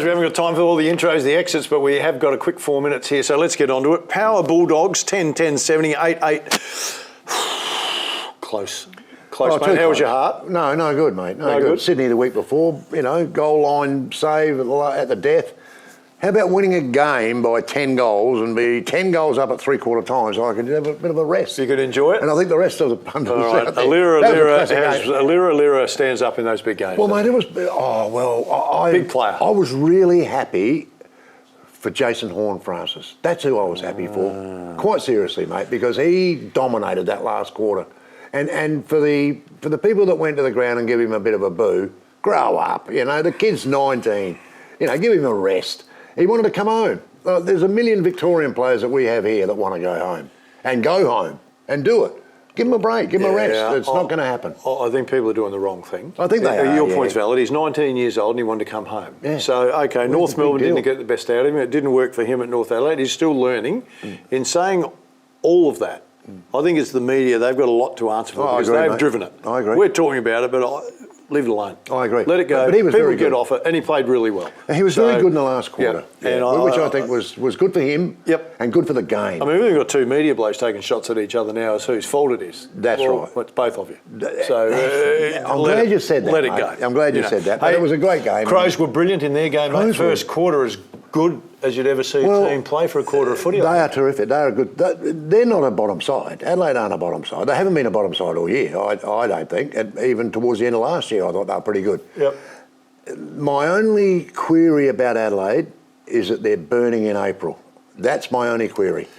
intros. We haven't got time for all the intros, the exits, but we have got a quick 4 minutes here, so let's get on to it. Power Bulldogs, 10-10-70, 8-8. Close, mate. How was your heart? No, good, mate. No good. Sydney the week before, goal line save at the death. How about winning a game by 10 goals and be 10 goals up at three-quarter time so I could have a bit of a rest? You could enjoy it? And I think the rest of the punters out there. Alira stands up in those big games. Well, mate, it was... big player. I was really happy for Jason Horne-Francis. That's who I was happy for. Quite seriously, mate, because he dominated that last quarter. And for the people that went to the ground and give him a bit of a boo, grow up. The kid's 19. Give him a rest. He wanted to come home. There's a million Victorian players that we have here that want to go home and do it. Give him a break. Give him a rest. It's not going to happen. I think people are doing the wrong thing. I think they are. Your point's valid. He's 19 years old and he wanted to come home. Yeah. So, okay, North Melbourne didn't get the best out of him. It didn't work for him at North Adelaide. He's still learning. In saying all of that, I think it's the media. They've got a lot to answer for because they've driven it. I agree. We're talking about it, but leave it alone. I agree. Let it go. But he was very good. Get off it, and he played really well. He was very good in the last quarter, which I think was good for him and good for the game. I mean, we've got two media blokes taking shots at each other now as whose fault it is. That's right. It's both of you. So I'm glad you said that, Let it go. I'm glad you said that. But it was a great game. Crows were brilliant in their game. That first quarter is good as you'd ever see a team play for a quarter of footy. They are terrific. They are good. They're not a bottom side. Adelaide aren't a bottom side. They haven't been a bottom side all year, I don't think. And even towards the end of last year, I thought they were pretty good. Yep. My only query about Adelaide is that they're burning in April. That's my only query.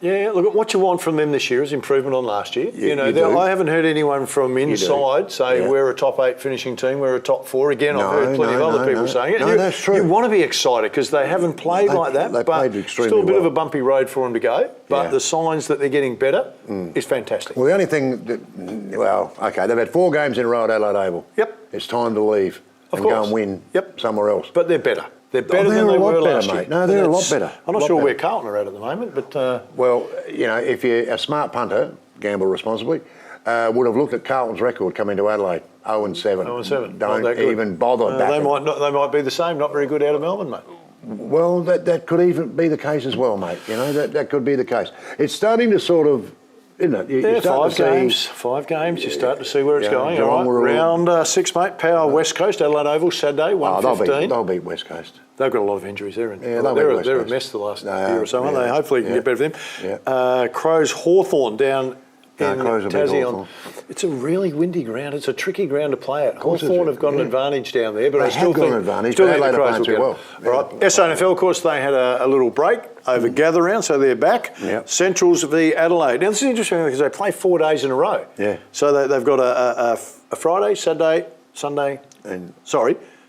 Yeah, look, what you want from them this year is improvement on last year. I haven't heard anyone from inside say we're a top 8 finishing team, we're a top 4. Again, I've heard plenty of other people saying it. No, that's true. You want to be excited because they haven't played like that. They played extremely still a bit of a bumpy road for them to go. But the signs that they're getting better is fantastic. Well, the only thing they've had 4 games in a row at Adelaide Oval. Yep. It's time to leave go and win somewhere else. But they're better. They're better than they were last year. Mate. No, they're a lot better. I'm not sure where Carlton are at the moment, but... if you're a smart punter, gamble responsibly, would have looked at Carlton's record coming to Adelaide, 0-7. 0-7. Don't even bother they might be the same, not very good out of Melbourne, mate. Well, that could even be the case as well, mate. That could be the case. It's starting to sort of... Isn't it? 5 games. You start to see where it's going. All right. Round 6, mate. Power West Coast, Adelaide Oval, Saturday, 1:15. They'll beat West Coast. They've got a lot of injuries there. They're a mess the last year or so, aren't they? Hopefully you can get better for them. Yeah. Crows Hawthorn down in Tassie. It's a really windy ground. It's a tricky ground to play at. Hawthorn have got an advantage down there, but I still think the Crows will get well. All right. SANFL, of course, they had a little break over gather round, so they're back. Yep. Centrals v Adelaide. Now, this is interesting because they play 4 days in a row. Yeah. So they've got a Friday, Saturday, Sunday,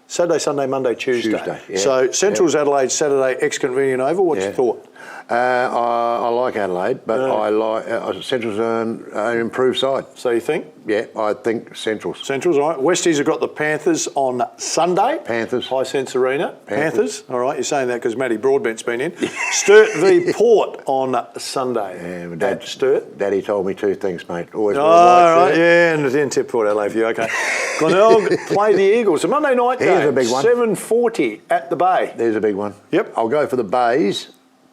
Saturday, Sunday, Monday, Tuesday. So Central's Adelaide, Saturday, ex-convenient oval. What's your thought? I like Adelaide, but I like Central's an improved side. So you think? Yeah, I think Central's. Central's, all right. Westies have got the Panthers on Sunday. Panthers. High Sense Arena. Panthers. All right, you're saying that because Matty Broadbent's been in. Sturt v Port on Sunday. Yeah, Dad, Sturt. Daddy told me 2 things, mate. Always. Right. Yeah, and didn't tip Port Adelaide for you. Okay. Glenelg play the Eagles. A Monday night game. Here's a big one. 7:40 at the Bay. There's a big one. Yep. I'll go for the Bays,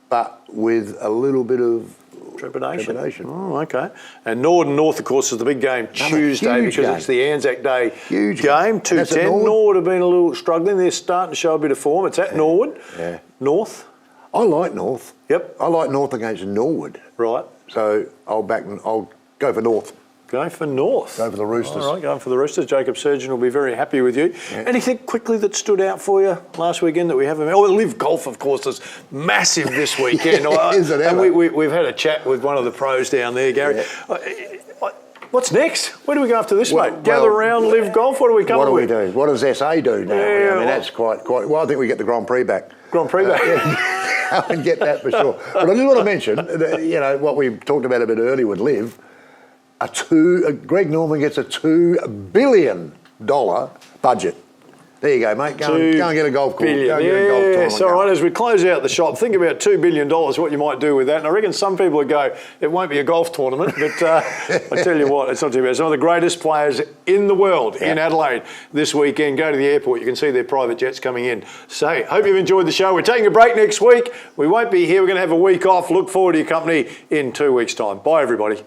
but with a little bit of trepidation. Oh, okay. And North, of course, is the big game Tuesday because it's the Anzac Day game. 2:10. Norwood have been a little struggling. They're starting to show a bit of form. It's at Norwood. Yeah. North. I like North. Yep. I like North against Norwood. Right. So I'll go for North. Go for North. Go for the Roosters. All right, going for the Roosters. Jacob Surgeon will be very happy with you. Yeah. Anything quickly that stood out for you last weekend that we haven't... Live Golf, of course, is massive this weekend. Is it ever? And we've had a chat with one of the pros down there, Gary. Yeah. What's next? Where do we go after this, mate? Gather around, Live Golf? What do we come with? What do we do? What does SA do now? Yeah, I mean, that's quite... Well, I think we get the Grand Prix back. Grand Prix back? I can get that for sure. But I just want to mention, what we talked about a bit earlier with Live... Greg Norman gets a $2 billion budget There you go, mate. Go and get a golf course. Billion. Go and get a golf tournament. Yes, all right. As we close out the shop, think about $2 billion, what you might do with that. And I reckon some people would go, it won't be a golf tournament, but I tell you what, it's not too bad. Some of the greatest players in the world in Adelaide this weekend. Go to the airport, you can see their private jets coming in. So, hope you've enjoyed the show. We're taking a break next week. We won't be here. We're going to have a week off. Look forward to your company in 2 weeks' time. Bye, everybody.